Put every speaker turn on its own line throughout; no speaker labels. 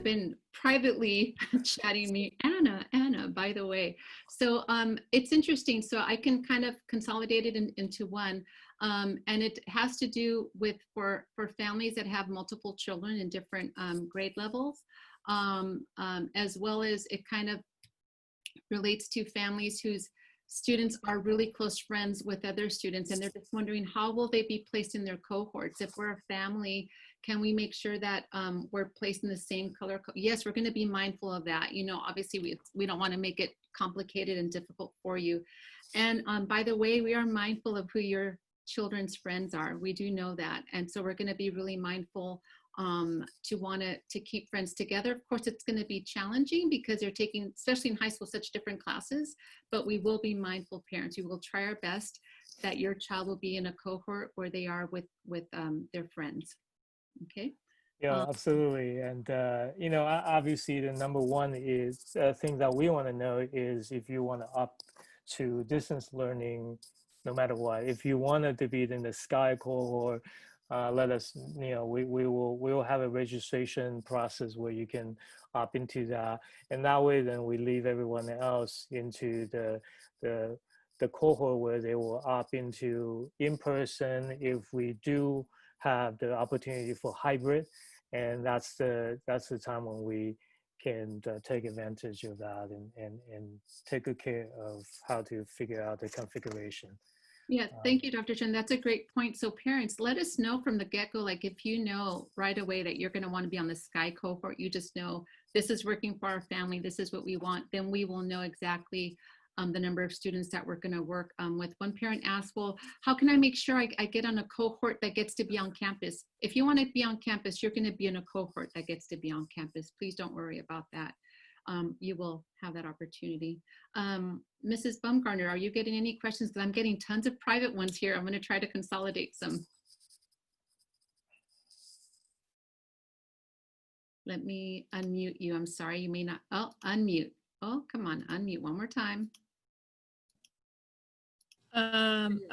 been privately chatting me, Anna, by the way. So it's interesting. So I can kind of consolidate it into one. And it has to do with for families that have multiple children in different grade levels, as well as it kind of relates to families whose students are really close friends with other students, and they're just wondering how will they be placed in their cohorts. If we're a family, can we make sure that we're placed in the same color? Yes, we're going to be mindful of that. You know, obviously we don't want to make it complicated and difficult for you. And by the way, we are mindful of who your children's friends are. We do know that. And so we're going to be really mindful to keep friends together. Of course, it's going to be challenging because they're taking, especially in high school, such different classes, but we will be mindful parents. We will try our best that your child will be in a cohort where they are with their friends. Okay.
Yeah, absolutely. And, you know, obviously the number one is thing that we want to know is if you want to opt to distance learning, no matter what, if you wanted to be in the Sky cohort, let us, you know, we will have a registration process where you can opt into that. And that way, then we leave everyone else into the cohort where they will opt into in-person if we do have the opportunity for hybrid. And that's the time when we can take advantage of that and take good care of how to figure out the configuration.
Yeah, thank you, Dr. Chen. That's a great point. So parents, let us know from the get-go, like if you know right away that you're going to want to be on the Sky cohort, you just know this is working for our family, this is what we want, then we will know exactly the number of students that we're going to work with. One parent asked, well, how can I make sure I get on a cohort that gets to be on campus? If you want to be on campus, you're going to be in a cohort that gets to be on campus. Please don't worry about that. You will have that opportunity. Mrs. Bumgarner, are you getting any questions? Because I'm getting tons of private ones here. I'm going to try to consolidate some. Let me unmute you. I'm sorry, you may not. Oh, unmute. Oh, come on, unmute one more time.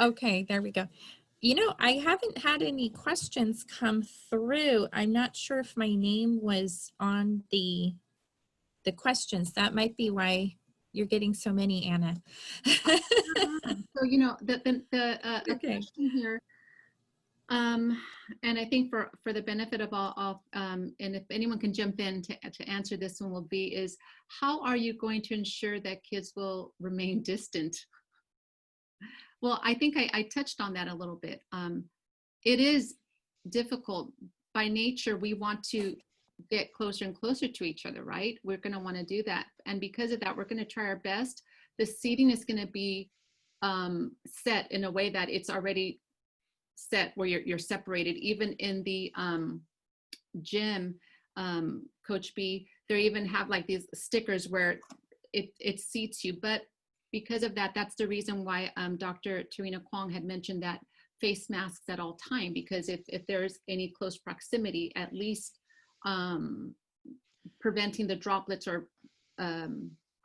Okay, there we go. You know, I haven't had any questions come through. I'm not sure if my name was on the questions. That might be why you're getting so many, Anna.
So, you know, the
Okay.
question here, and I think for the benefit of all, and if anyone can jump in to answer this one will be, is how are you going to ensure that kids will remain distant? Well, I think I touched on that a little bit. It is difficult. By nature, we want to get closer and closer to each other, right? We're going to want to do that. And because of that, we're going to try our best. The seating is going to be set in a way that it's already set where you're separated. Even in the gym, Coach B, they even have like these stickers where it seats you. But because of that, that's the reason why Dr. Tarina Kwong had mentioned that face masks at all time, because if there's any close proximity, at least preventing the droplets or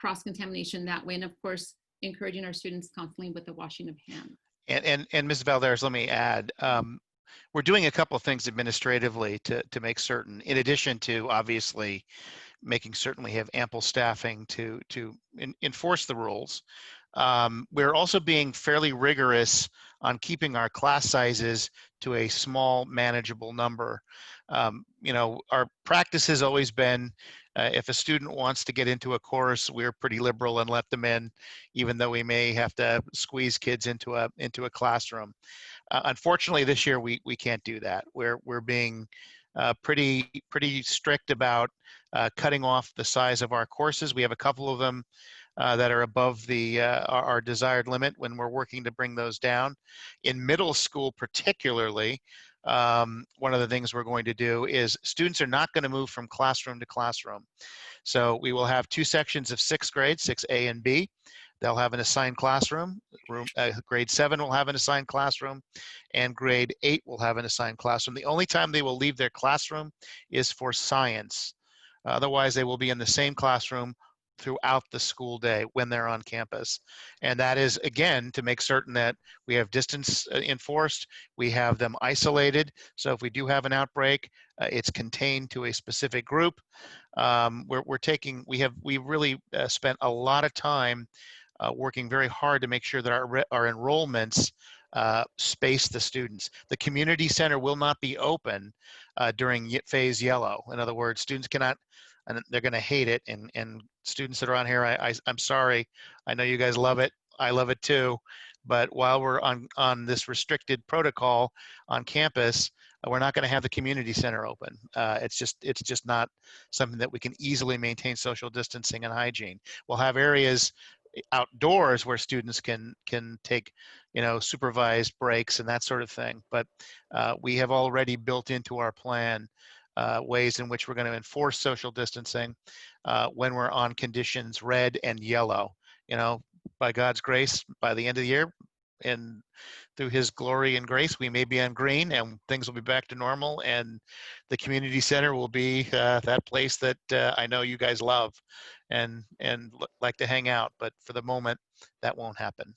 cross-contamination that way. And of course, encouraging our students constantly with the washing of hands.
And Ms. Valdez, let me add, we're doing a couple of things administratively to make certain, in addition to obviously making certain we have ample staffing to enforce the rules. We're also being fairly rigorous on keeping our class sizes to a small, manageable number. You know, our practice has always been, if a student wants to get into a course, we're pretty liberal and let them in, even though we may have to squeeze kids into a classroom. Unfortunately, this year we can't do that. We're being pretty strict about cutting off the size of our courses. We have a couple of them that are above our desired limit when we're working to bring those down. In middle school particularly, one of the things we're going to do is students are not going to move from classroom to classroom. So we will have two sections of sixth grade, 6A and B. They'll have an assigned classroom. Grade 7 will have an assigned classroom, and grade 8 will have an assigned classroom. The only time they will leave their classroom is for science. Otherwise, they will be in the same classroom throughout the school day when they're on campus. And that is, again, to make certain that we have distance enforced, we have them isolated. So if we do have an outbreak, it's contained to a specific group. We really spent a lot of time working very hard to make sure that our enrollments space the students. The community center will not be open during phase yellow. In other words, students cannot, and they're going to hate it. And students that are on here, I'm sorry. I know you guys love it. I love it too. But while we're on this restricted protocol on campus, we're not going to have the community center open. It's just not something that we can easily maintain social distancing and hygiene. We'll have areas outdoors where students can take, supervised breaks and that sort of thing. But we have already built into our plan ways in which we're going to enforce social distancing when we're on conditions red and yellow. By God's grace, by the end of the year, and through his glory and grace, we may be on green and things will be back to normal, and the community center will be that place that I know you guys love and like to hang out. But for the moment, that won't happen.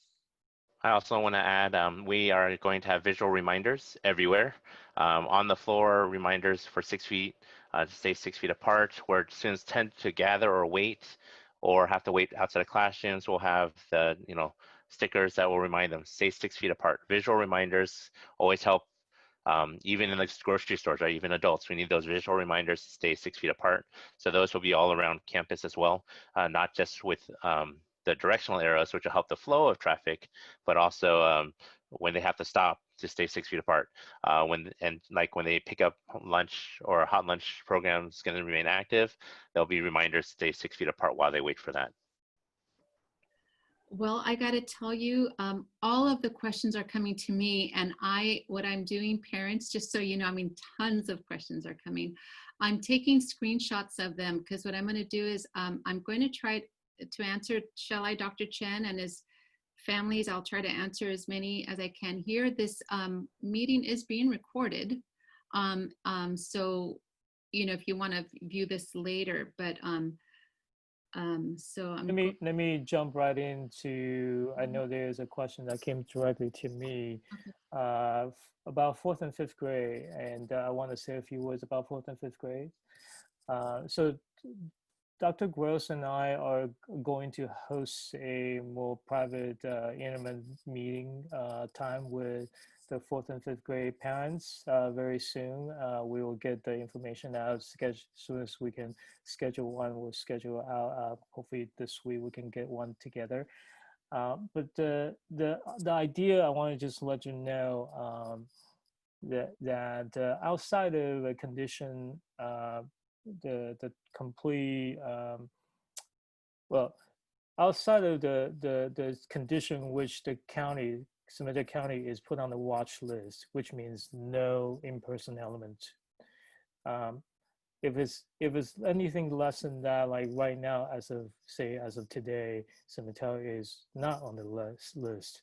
I also want to add, we are going to have visual reminders everywhere. On the floor, reminders for 6 feet, to stay 6 feet apart, where students tend to gather or wait or have to wait outside of classrooms. We'll have the, stickers that will remind them, stay 6 feet apart. Visual reminders always help, even in the grocery stores, right? Even adults, we need those visual reminders to stay 6 feet apart. So those will be all around campus as well, not just with the directional arrows, which will help the flow of traffic, but also when they have to stop to stay 6 feet apart. When they pick up lunch or a hot lunch program is going to remain active, there'll be reminders to stay 6 feet apart while they wait for that.
Well, I got to tell you, all of the questions are coming to me, and what I'm doing, parents, just so you know, tons of questions are coming. I'm taking screenshots of them because what I'm going to do is I'm going to try to answer, shall I, Dr. Chen and his families, I'll try to answer as many as I can here. This meeting is being recorded. So, if you want to view this later, but so
let me jump right into, I know there's a question that came directly to me about 4th and 5th grade, and I want to say a few words about 4th and 5th grade. So Dr. Gross and I are going to host a more private intimate meeting time with the 4th and 5th grade parents very soon. We will get the information out as soon as we can schedule one. We'll schedule out. Hopefully this week we can get one together. But the idea, I want to just let you know that outside of a condition, the complete outside of the condition which the county, Scimitar County, is put on the watch list, which means no in-person element. If it's anything less than that, like right now, as of today, Scimitar is not on the list.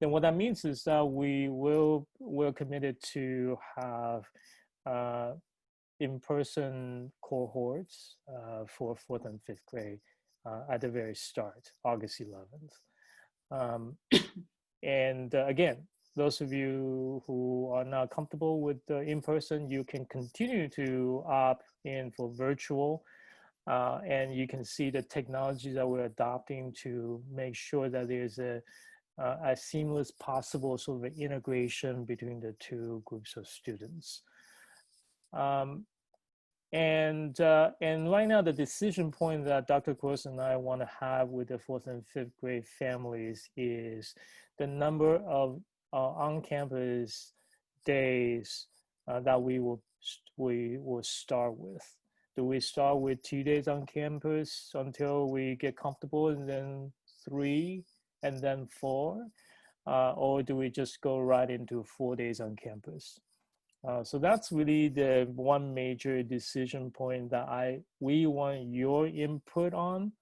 Then what that means is that we're committed to have in-person cohorts for 4th and 5th grade at the very start, August 11th. And again, those of you who are not comfortable with the in-person, you can continue to opt in for virtual. And you can see the technology that we're adopting to make sure that there's as seamless possible sort of integration between the two groups of students. And right now, the decision point that Dr. Gross and I want to have with the 4th and 5th grade families is the number of on-campus days that we will start with. Do we start with 2 days on campus until we get comfortable, and then 3, and then 4? Or do we just go right into 4 days on campus? So that's really the one major decision point that we want your input on,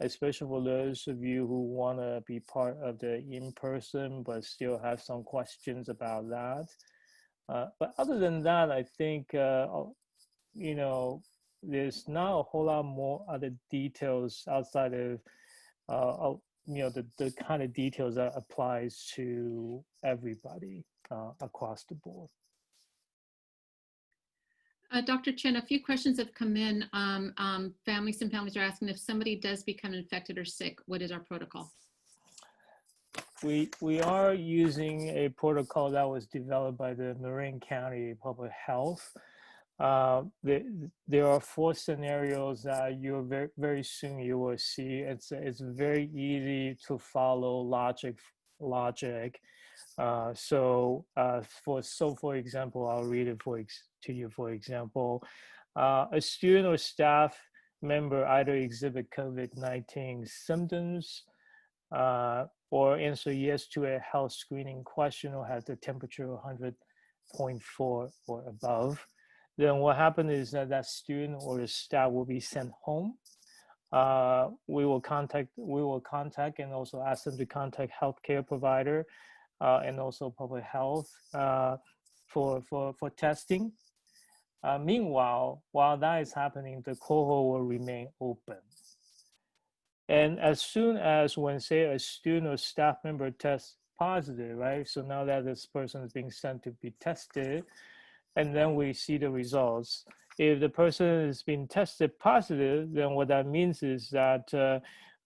especially for those of you who want to be part of the in-person but still have some questions about that. But other than that, I think, there's not a whole lot more other details outside of the kind of details that applies to everybody across the board.
Dr. Chen, a few questions have come in. Some families are asking if somebody does become infected or sick, what is our protocol?
We are using a protocol that was developed by the Marin County Public Health. There are 4 scenarios that you're very soon you will see. It's very easy to follow logic. For example, I'll read it to you. For example, a student or staff member either exhibit COVID-19 symptoms or answer yes to a health screening question or have the temperature 100.4 or above. Then what happens is that student or the staff will be sent home. We will contact and also ask them to contact healthcare provider and also public health for testing. Meanwhile, while that is happening, the cohort will remain open. And as soon as when, say, a student or staff member tests positive, right? So now that this person is being sent to be tested, and then we see the results. If the person is being tested positive, then what that means is that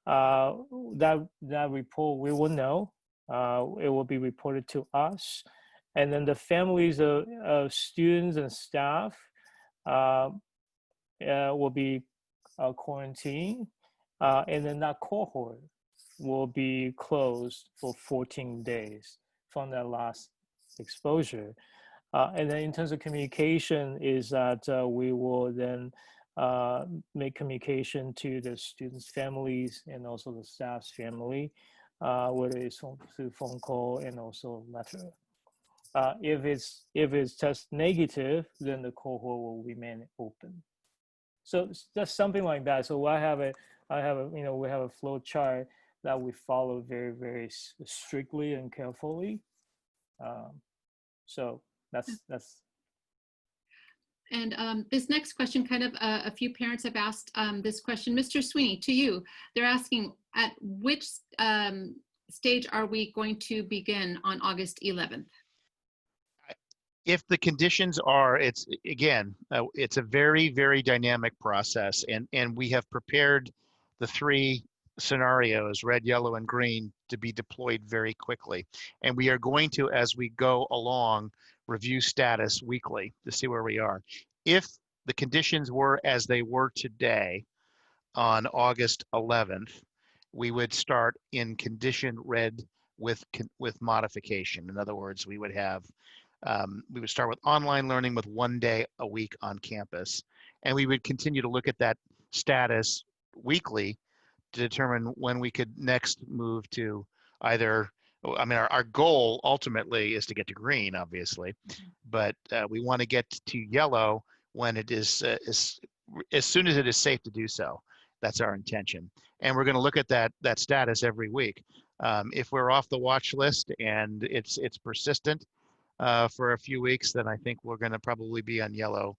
that report we will know. It will be reported to us, and then the families of students and staff will be quarantined. And then that cohort will be closed for 14 days from that last exposure. And then in terms of communication is that we will then make communication to the students' families and also the staff's family, whether it's through phone call and also letter. If it's test negative, then the cohort will remain open. So just something like that. So we have a flow chart that we follow very, very strictly and carefully. So that's.
And this next question, kind of a few parents have asked this question. Mr. Sweeney, to you, they're asking at which stage are we going to begin on August 11th?
If the conditions are, it's a very, very dynamic process, and we have prepared the 3 scenarios, red, yellow, and green, to be deployed very quickly. And we are going to, as we go along, review status weekly to see where we are. If the conditions were as they were today on August 11th, we would start in condition red with modification. In other words, we would start with online learning with 1 day a week on campus. And we would continue to look at that status weekly to determine when we could next move to either, our goal ultimately is to get to green, obviously, but we want to get to yellow when it is, as soon as it is safe to do so. That's our intention. And we're going to look at that status every week. If we're off the watch list and it's persistent for a few weeks, then I think we're going to probably be on yellow,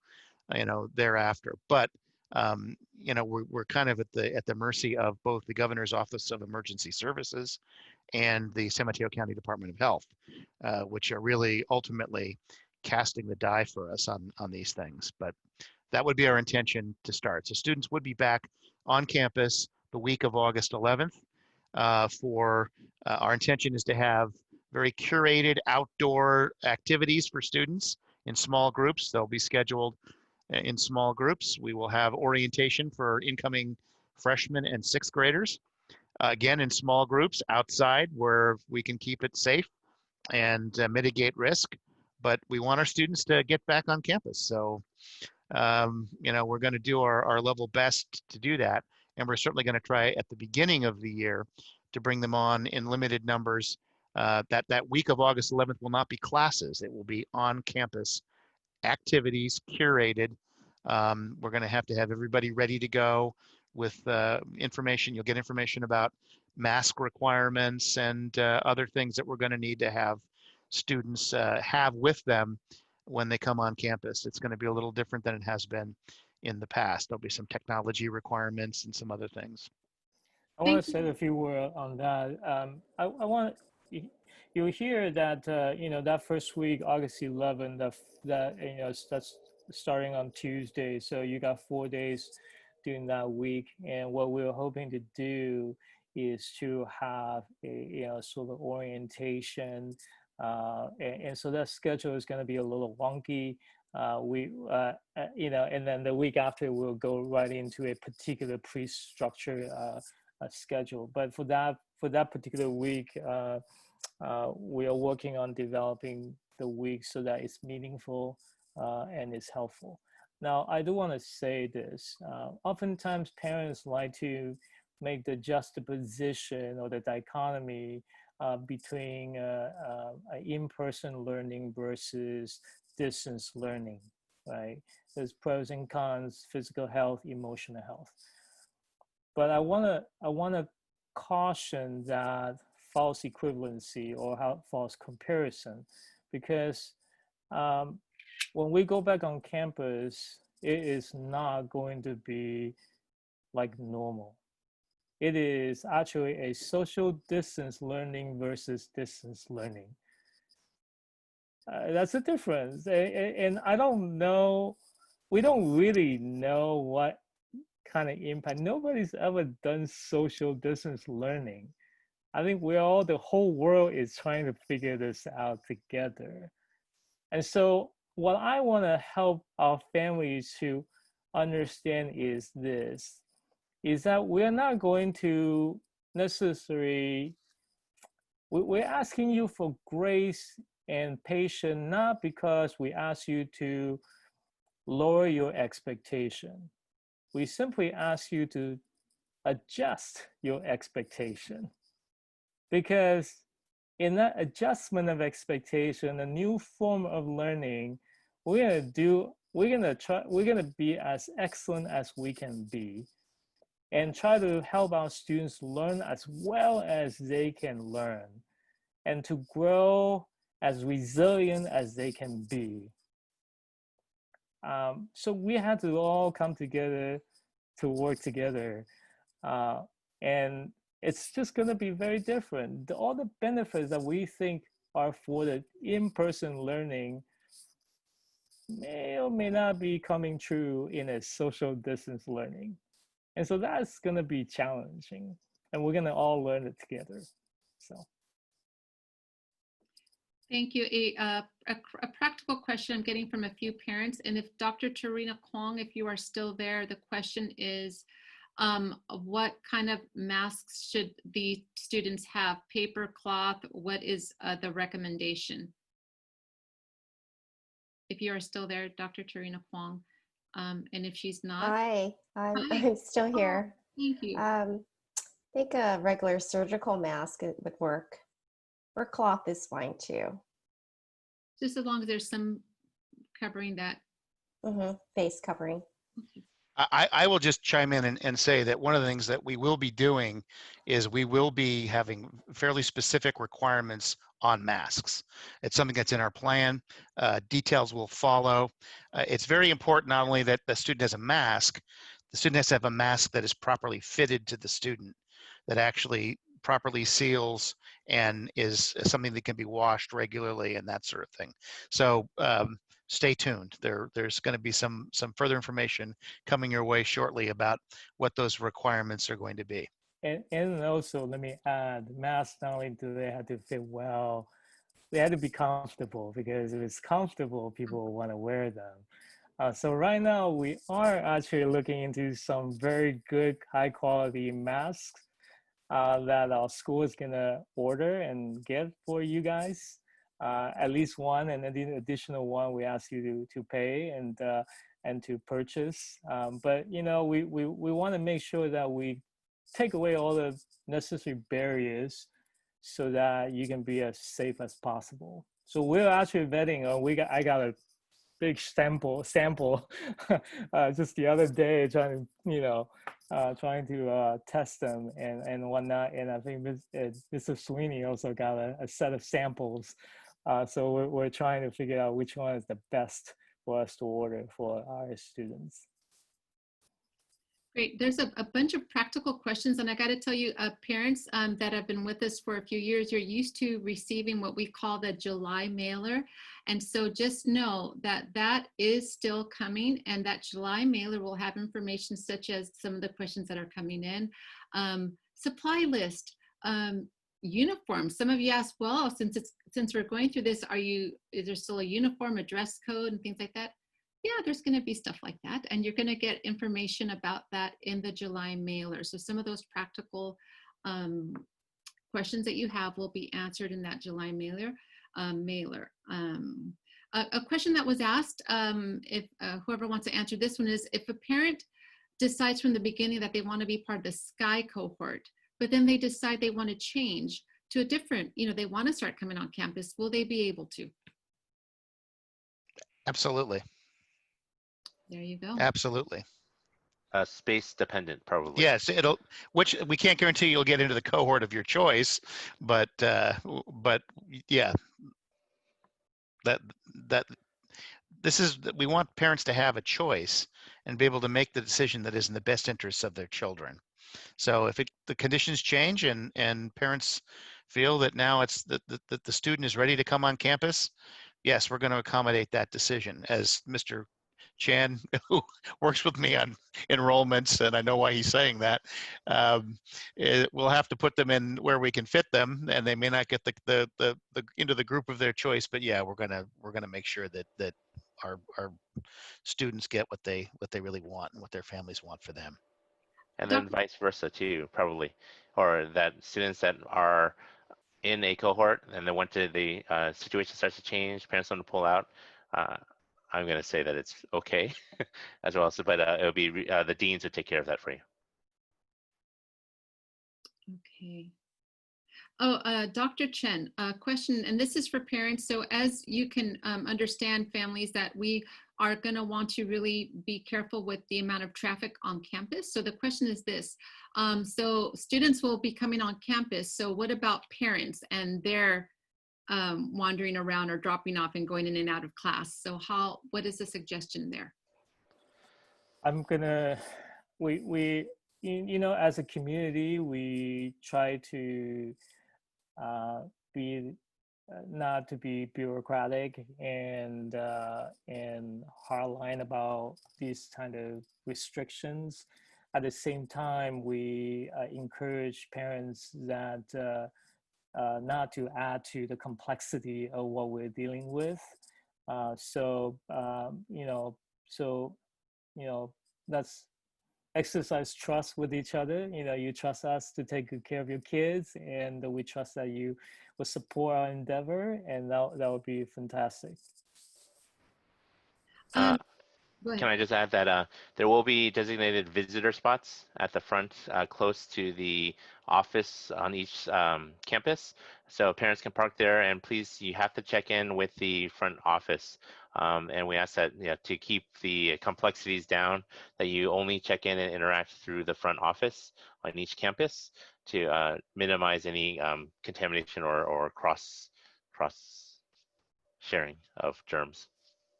thereafter. But we're kind of at the mercy of both the Governor's Office of Emergency Services and the San Mateo County Department of Health, which are really ultimately casting the die for us on these things. But that would be our intention to start. So students would be back on campus the week of August 11th. Our intention is to have very curated outdoor activities for students in small groups. They'll be scheduled in small groups. We will have orientation for incoming freshmen and 6th graders, again in small groups outside where we can keep it safe and mitigate risk. But we want our students to get back on campus. So, we're going to do our level best to do that. And we're certainly going to try at the beginning of the year to bring them on in limited numbers. That week of August 11th will not be classes. It will be on campus activities curated. We're going to have everybody ready to go with information. You'll get information about mask requirements and other things that we're going to need to have students have with them when they come on campus. It's going to be a little different than it has been in the past. There'll be some technology requirements and some other things.
I want
Thank
to say a few words on that. I want you hear that that first week, August 11th, that that's starting on Tuesday. So you got 4 days during that week, and what we're hoping to do is to have a sort of orientation, and so that schedule is going to be a little wonky. And then the week after we'll go right into a particular pre-structured schedule. But for that particular week, we are working on developing the week so that it's meaningful and it's helpful. Now, I do want to say this. Oftentimes, parents like to make the juxtaposition or the dichotomy between in-person learning versus distance learning, right? There's pros and cons, physical health, emotional health. But I wanna caution that false equivalency or false comparison, because when we go back on campus, it is not going to be like normal. It is actually a social distance learning versus distance learning. That's a difference. And I don't know, we don't really know what kind of impact. Nobody's ever done social distance learning. I think the whole world is trying to figure this out together. And so what I want to help our families to understand is this, is that we're not going to necessarily, we're asking you for grace and patience, not because we ask you to lower your expectation. We simply ask you to adjust your expectation, because in that adjustment of expectation, a new form of learning, we're gonna be as excellent as we can be and try to help our students learn as well as they can learn and to grow as resilient as they can be. So we had to all come together to work together. And it's just going to be very different. All the benefits that we think are for the in-person learning may or may not be coming true in a social distance learning. And so that's going to be challenging. And we're going to all learn it together. So.
Thank you. A practical question I'm getting from a few parents, and if Dr. Tarina Kwong, if you are still there, the question is, what kind of masks should the students have? Paper, cloth? What is the recommendation? If you are still there, Dr. Tarina Kwong, and if she's not.
Hi, I'm still here.
Oh, thank you.
I think a regular surgical mask would work. Or cloth is fine too.
Just as long as there's some covering that.
Face covering.
Okay.
I will just chime in and say that one of the things that we will be doing is we will be having fairly specific requirements on masks. It's something that's in our plan. Details will follow. It's very important not only that the student has a mask, the student has to have a mask that is properly fitted to the student, that actually properly seals and is something that can be washed regularly and that sort of thing. So stay tuned. There's going to be some further information coming your way shortly about what those requirements are going to be.
And also, let me add, masks not only do they have to fit well, they have to be comfortable, because if it's comfortable, people will want to wear them. So right now, we are actually looking into some very good, high quality masks that our school is gonna order and get for you guys. At least one, and then the additional one we ask you to pay and to purchase. But we want to make sure that we take away all the necessary barriers so that you can be as safe as possible. So we're actually vetting. I got a big sample just the other day, trying to test them and whatnot. And I think Mr. Sweeney also got a set of samples. So we're trying to figure out which one is the best for us to order for our students.
Great. There's a bunch of practical questions, and I got to tell you, parents that have been with us for a few years, you're used to receiving what we call the July mailer. And so just know that that is still coming, and that July mailer will have information such as some of the questions that are coming in. Supply list, uniforms. Some of you asked, well, since we're going through this, is there still a uniform, a dress code, and things like that? Yeah, there's going to be stuff like that, and you're going to get information about that in the July mailer. So some of those practical questions that you have will be answered in that July mailer. A question that was asked, if whoever wants to answer this one, is if a parent decides from the beginning that they want to be part of the Sky cohort, but then they decide they want to change to a different, they want to start coming on campus, will they be able to?
Absolutely.
There you go.
Absolutely.
Space dependent, probably.
Yes, which we can't guarantee you'll get into the cohort of your choice, but yeah, we want parents to have a choice and be able to make the decision that is in the best interests of their children. So if the conditions change and parents feel that now it's that the student is ready to come on campus, yes, we're going to accommodate that decision. As Mr. Chan, who works with me on enrollments, and I know why he's saying that, we'll have to put them in where we can fit them, and they may not get the into the group of their choice. But yeah, we're gonna make sure that our students get what they really want and what their families want for them.
And then vice versa too, probably, or that students that are in a cohort and then once the situation starts to change, parents want to pull out. I'm going to say that it's okay as well. So, but it'll be the deans will take care of that for you.
Okay. Oh, Dr. Chen, question, and this is for parents. So as you can understand, families, that we are going to want to really be careful with the amount of traffic on campus. So the question is this, so students will be coming on campus. So what about parents and their wandering around or dropping off and going in and out of class? So what is the suggestion there?
I'm gonna, as a community, we try to be not to be bureaucratic and hardline about these kind of restrictions. At the same time, we encourage parents that not to add to the complexity of what we're dealing with. Let's exercise trust with each other. You trust us to take good care of your kids, and we trust that you will support our endeavor, and that would be fantastic.
Can I just add that there will be designated visitor spots at the front close to the office on each campus. So parents can park there, and please, you have to check in with the front office. And we ask that to keep the complexities down, that you only check in and interact through the front office on each campus to minimize any contamination or cross sharing of germs.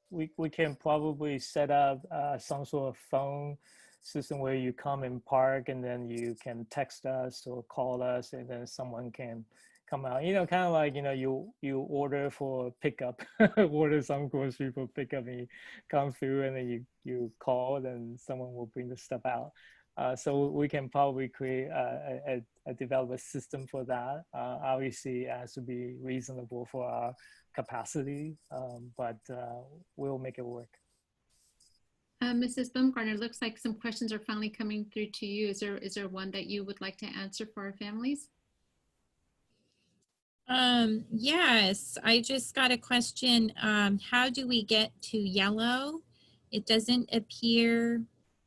We can probably set up some sort of phone system where you come and park, and then you can text us or call us, and then someone can come out. Kind of like you order for pickup, order some grocery for pickup, and you come through, and then you call, then someone will bring the stuff out. So we can probably create develop a system for that. Obviously, it has to be reasonable for our capacity, but we'll make it work.
Mrs. Baumgartner, looks like some questions are finally coming through to you. Is there one that you would like to answer for our families?
Yes, I just got a question. How do we get to yellow? It doesn't appear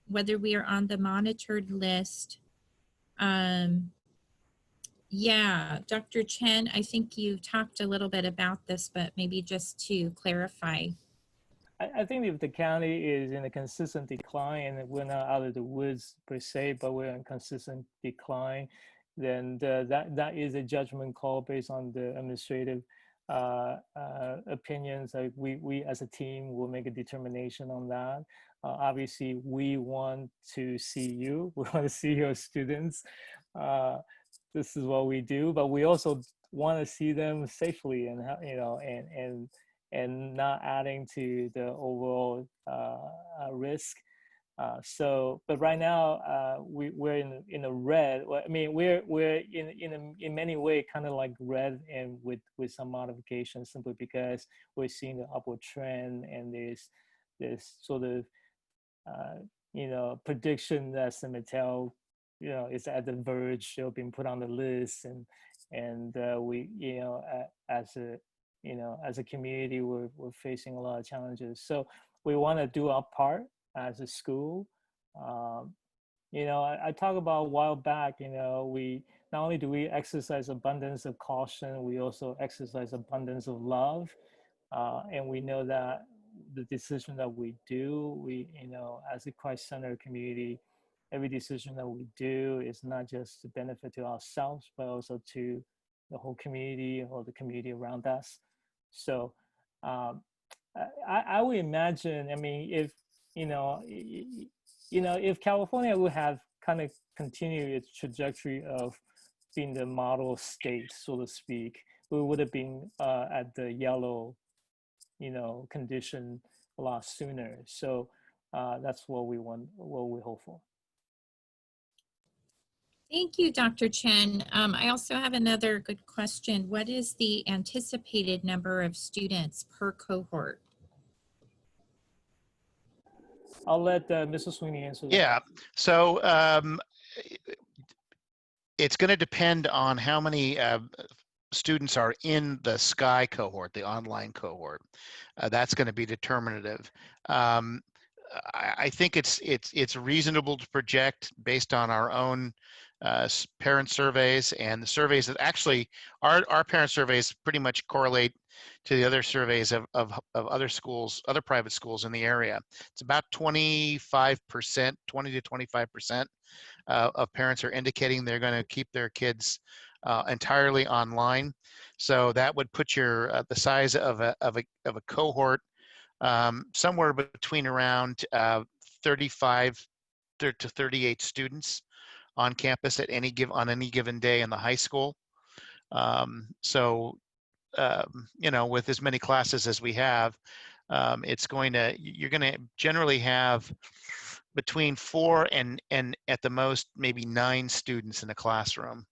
whether we are on the monitored list. Yeah, Dr. Chen, I think you talked a little bit about this, but maybe just to clarify.
I think if the county is in a consistent decline, and we're not out of the woods per se, but we're in consistent decline, then that is a judgment call based on the administrative opinions. Like we as a team will make a determination on that. Obviously, we want to see you. We want to see your students. This is what we do, but we also want to see them safely and and not adding to the overall risk. But right now we're in a red. Well, I mean, we're in many ways kind of like red and with some modifications, simply because we're seeing the upward trend, and there's sort of prediction that Cemetel is at the verge of being put on the list, and we as a as a community we're facing a lot of challenges. So we want to do our part as a school. I talked about a while back, we not only do we exercise abundance of caution, we also exercise abundance of love. And we know that the decision that we do, as a Christ-centered community, every decision that we do is not just a benefit to ourselves, but also to the whole community or the community around us. So I would imagine, I mean, if if California would have kind of continued its trajectory of being the model state, so to speak, we would have been at the yellow, condition a lot sooner. So that's what we want, what we hope for.
Thank you, Dr. Chen. I also have another good question. What is the anticipated number of students per cohort?
I'll let Mrs. Sweeney answer that.
Yeah, so it's going to depend on how many students are in the Sky cohort, the online cohort. That's going to be determinative. I think it's reasonable to project based on our own parent surveys and the surveys that actually our parent surveys pretty much correlate to the other surveys of other schools, other private schools in the area. It's about 25%, 20 to 25% of parents are indicating they're going to keep their kids entirely online. So that would put your the size of a cohort somewhere between around 35 to 38 students on campus at any given day in the high school. With as many classes as we have, you're going to generally have between 4 and at the most maybe 9 students in a classroom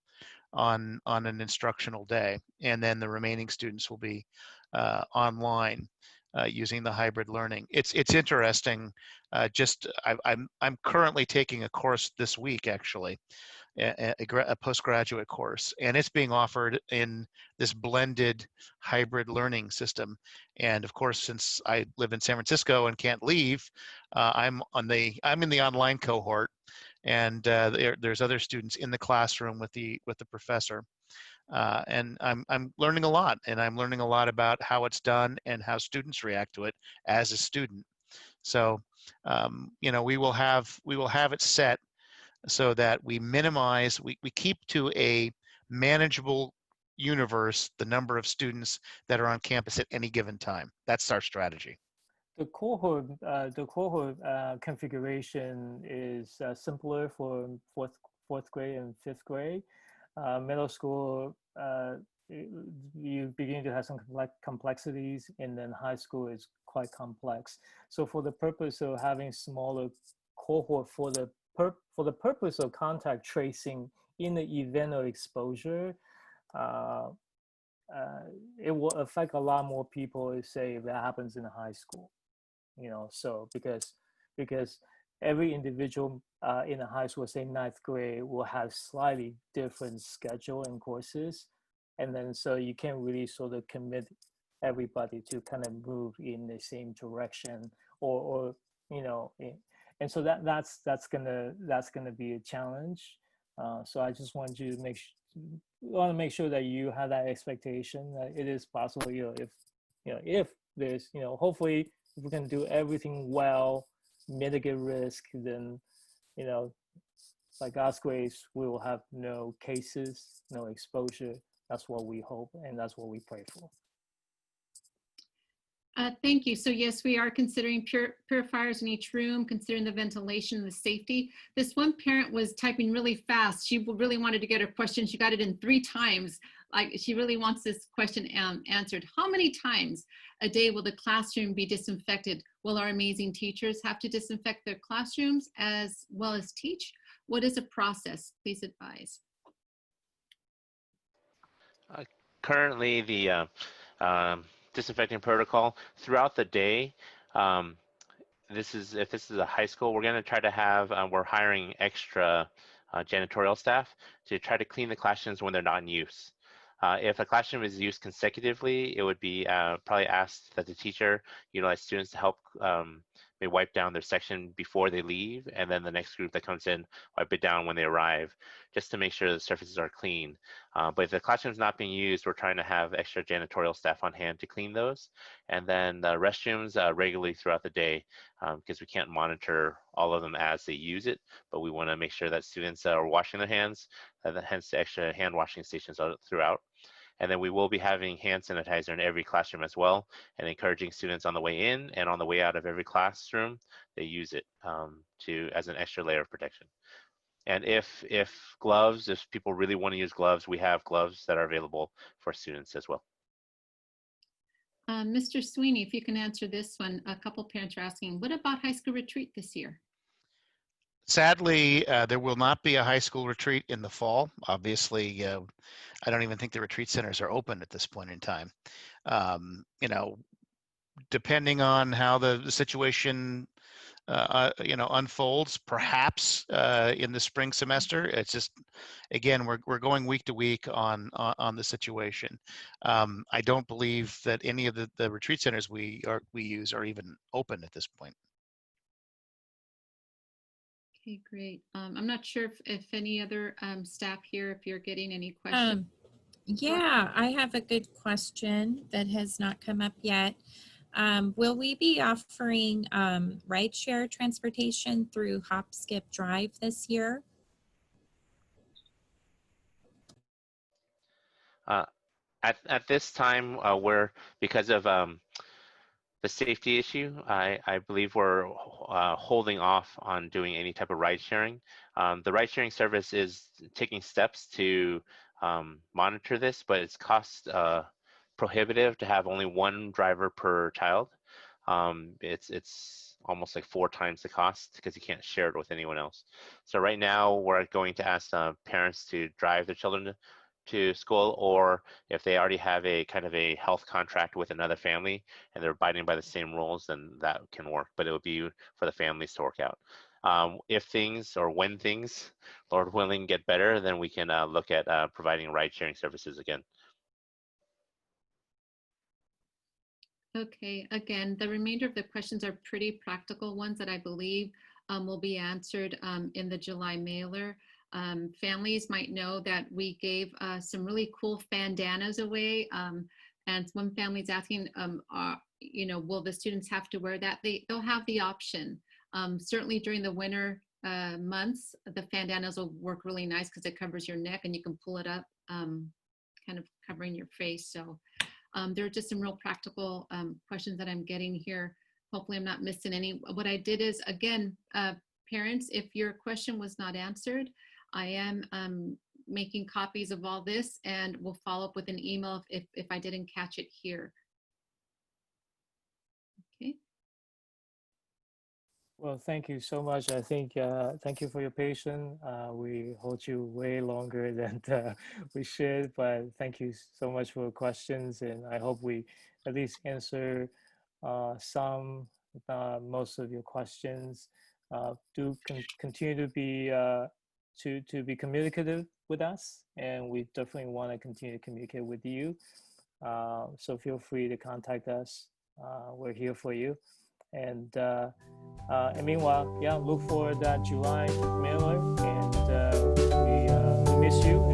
on an instructional day, and then the remaining students will be online using the hybrid learning. It's interesting. I'm currently taking a course this week, actually, a postgraduate course, and it's being offered in this blended hybrid learning system. And of course, since I live in San Francisco and can't leave, I'm in the online cohort, and there's other students in the classroom with the professor. And I'm learning a lot, and I'm learning a lot about how it's done and how students react to it as a student. So, we will have it set so that we minimize, we keep to a manageable universe the number of students that are on campus at any given time. That's our strategy.
The cohort configuration is simpler for fourth grade and fifth grade. Middle school, you begin to have some complexities, and then high school is quite complex. So for the purpose of having smaller cohort, for the purpose of contact tracing in the event of exposure, it will affect a lot more people, say, if that happens in high school. So because every individual in a high school, say 9th grade, will have slightly different schedule and courses. And then so you can't really sort of commit everybody to kind of move in the same direction, or and so that's gonna be a challenge. So I just want you to make sure that you have that expectation that it is possible, if there's, hopefully if we can do everything well, mitigate risk, then, by God's grace, we will have no cases, no exposure. That's what we hope, and that's what we pray for.
Thank you. So yes, we are considering purifiers in each room, considering the ventilation and the safety. This one parent was typing really fast. She really wanted to get her question. She got it in 3 times. Like, she really wants this question answered. How many times a day will the classroom be disinfected? Will our amazing teachers have to disinfect their classrooms as well as teach? What is the process? Please advise.
Currently, the disinfecting protocol throughout the day. If this is a high school, we're going to try to have, we're hiring extra janitorial staff to try to clean the classrooms when they're not in use. If a classroom is used consecutively, it would be probably asked that the teacher utilize students to help maybe wipe down their section before they leave, and then the next group that comes in wipe it down when they arrive, just to make sure the surfaces are clean. But if the classroom's not being used, we're trying to have extra janitorial staff on hand to clean those. And then the restrooms regularly throughout the day, because we can't monitor all of them as they use it, but we want to make sure that students are washing their hands, hence the extra hand washing stations throughout. And then we will be having hand sanitizer in every classroom as well, and encouraging students on the way in and on the way out of every classroom, they use it as an extra layer of protection. And if people really want to use gloves, we have gloves that are available for students as well.
Mr. Sweeney, if you can answer this one. A couple parents are asking, what about high school retreat this year?
Sadly, there will not be a high school retreat in the fall. Obviously, I don't even think the retreat centers are open at this point in time. Depending on how the situation unfolds, perhaps in the spring semester. It's just, again, we're going week to week on the situation. I don't believe that any of the retreat centers we use are even open at this point.
Okay, great. I'm not sure if any other staff here, if you're getting any questions.
Yeah, I have a good question that has not come up yet. Will we be offering rideshare transportation through Hop, Skip, Drive this year?
At this time, because of the safety issue, I believe we're holding off on doing any type of ride sharing. The ride sharing service is taking steps to monitor this, but it's cost prohibitive to have only 1 driver per child. It's almost like 4 times the cost because you can't share it with anyone else. So right now we're going to ask parents to drive their children to school, or if they already have a kind of a health contract with another family and they're abiding by the same rules, then that can work, but it would be for the families to work out. If things, or when things, Lord willing, get better, then we can look at providing ride sharing services again.
Okay, again, the remainder of the questions are pretty practical ones that I believe will be answered in the July mailer. Families might know that we gave some really cool bandanas away, and one family is asking, will the students have to wear that? They'll have the option. Certainly during the winter months, the bandanas will work really nice because it covers your neck and you can pull it up, kind of covering your face. So there are just some real practical questions that I'm getting here. Hopefully I'm not missing any. What I did is, again, parents, if your question was not answered, I am making copies of all this, and we'll follow up with an email if I didn't catch it here. Okay.
Well, thank you so much. I think, thank you for your patience. We hold you way longer than we should, but thank you so much for your questions. And I hope we at least answer some, if not most of your questions. Do continue to be communicative with us, and we definitely want to continue to communicate with you. So feel free to contact us. We're here for you. And meanwhile, yeah, look for that July mailer, and we miss you.